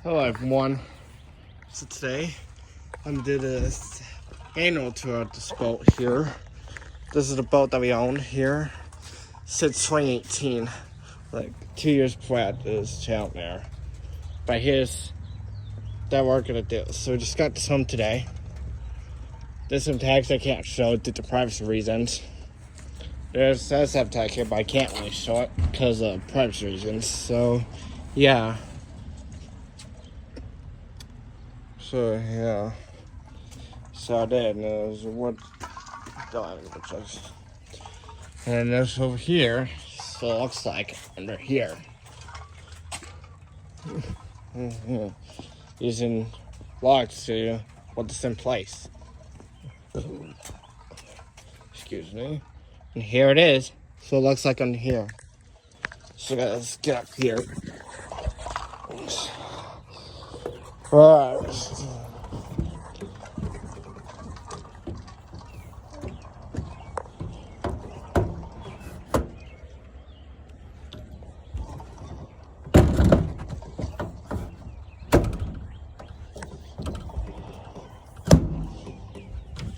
Hello everyone. So today I'm doing this annual tour of this boat here. This is the boat that we own here since 2018. Like 2 years before I had this out there. But here's that we're gonna do. So we just got this home today. There's some tags I can't show due to privacy reasons. There's a sub tag here, but I can't really show it because of privacy reasons. So yeah. So I did, and there's what and this over here, so it looks like under here. Using logs to put this in place. Excuse me. And here it is. So it looks like under here. So let's get up here. Alright.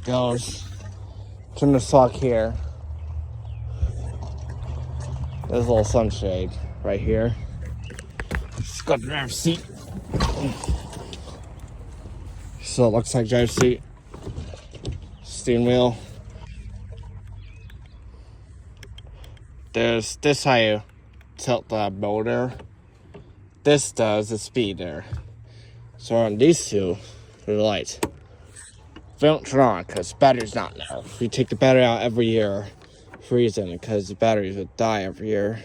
Goes from the sock here. There's a little sunshade right here. Just got the driver's seat. So it looks like driver's seat. Steering wheel. There's this how you tilt the motor. This does the speeder. So on these two, for the lights. We don't turn on because battery's not now. We take the battery out every year for a reason, because the batteries would die every year.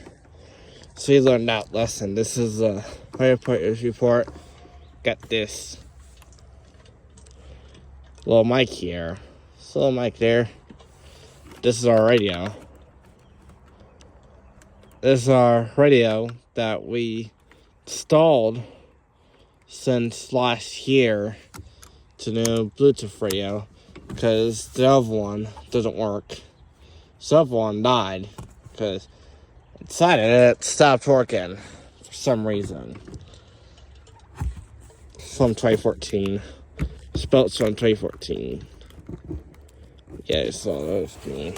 So we learned that lesson. This is a firefighter's report. Got this little mic here. This little mic there. This is our radio. This is our radio that we installed since last year. To new Bluetooth radio, because the other one doesn't work. So the other one died because it decided it stopped working for some reason. From 2014. Spelled from 2014. Yeah, so those two.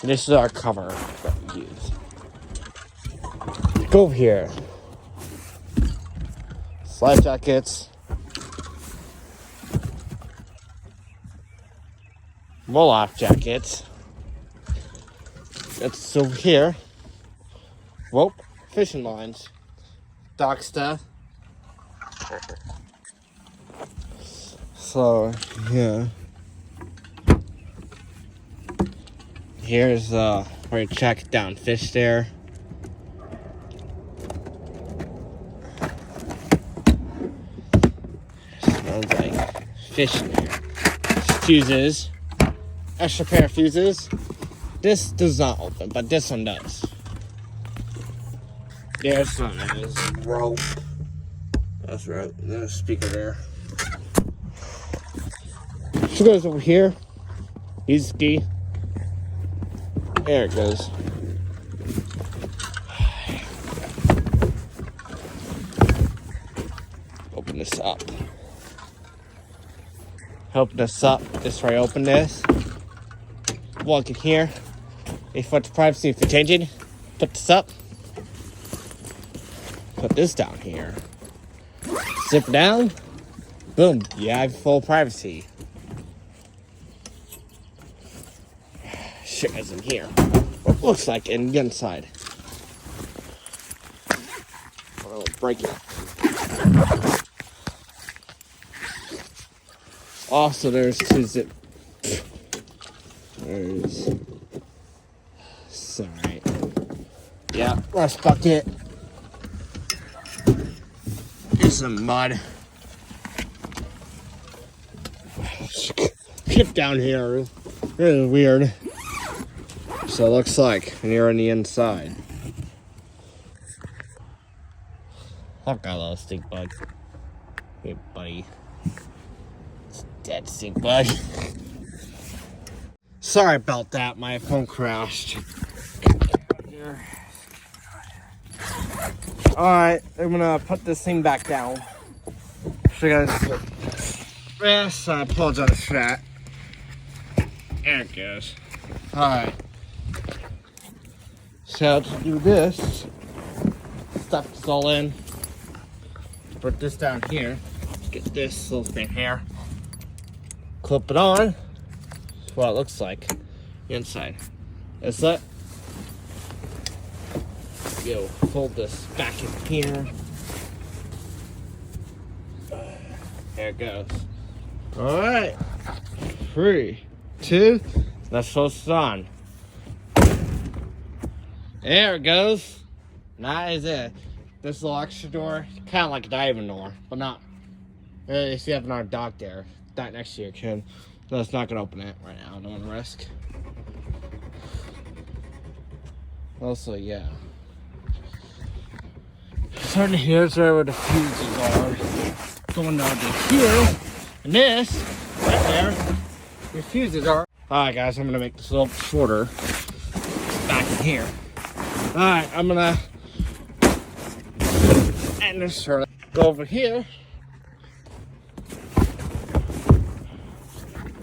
This is our cover that we use. Go over here. Life jackets. Roll-off jackets. It's over here. Rope, fishing lines, dock stuff. So yeah. Here's where you track down fish there. Smells like fish in there. Fuses. Extra pair of fuses. This does not open, but this one does. There's one is rope. That's right. There's a speaker there. She goes over here. He's ski. There it goes. Open this up. Open this up. This is where I open this. Walk in here. If for the privacy, if you're changing, put this up. Put this down here. Zip it down. Boom. You have full privacy. Shit is in here. What looks like in the inside. I'll break it. Also, there's two zip. There's. Sorry. Yeah, rust bucket. Here's some mud. Skip down here. Really weird. So it looks like when you're on the inside. I've got a little stink bug. Hey, buddy. It's dead stink bug. Sorry about that, my phone crashed. Alright, I'm gonna put this thing back down. So guys, yes, I apologize for that. There it goes. Alright. So to do this, stuff this all in. Put this down here. Get this little thing here. Clip it on. That's what it looks like inside. Is that? Yo, fold this back in here. There it goes. Alright. 3, 2, let's toast it on. There it goes. That is it. This little extra door, kind of like a diving door, but not. If you have another dog there, that next to your kid, so it's not gonna open it right now. Don't want to risk. Also, yeah. Starting here's where the fuses are. Going down to here, and this right there, your fuses are. Alright, guys, I'm gonna make this a little shorter. Back in here. Alright, I'm gonna end this short. Go over here.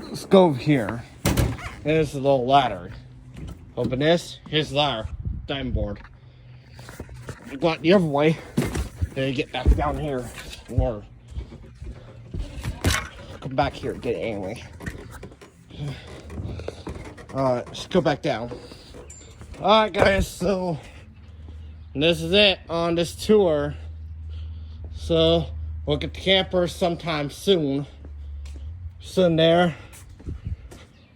Let's go over here. There's a little ladder. Open this. Here's the ladder. Diamond board. Go out the other way. Then you get back down here. Or come back here and get it anyway. Alright, let's go back down. Alright, guys, so this is it on this tour. So we'll get the camper sometime soon. Sitting there.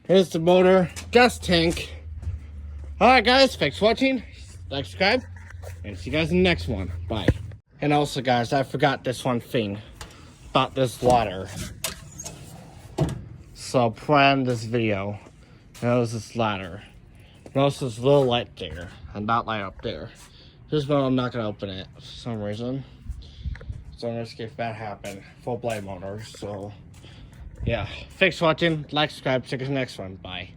Here's the motor, gas tank. Alright, guys, thanks for watching. Like, subscribe, and see you guys in the next one. Bye. And also, guys, I forgot this one thing about this ladder. So plan this video. There's this ladder. Notice this little light there, and that light up there. This one I'm not gonna open it for some reason. So I'm risk if that happen. Full blade motor. So yeah. Thanks for watching. Like, subscribe, check us next one. Bye.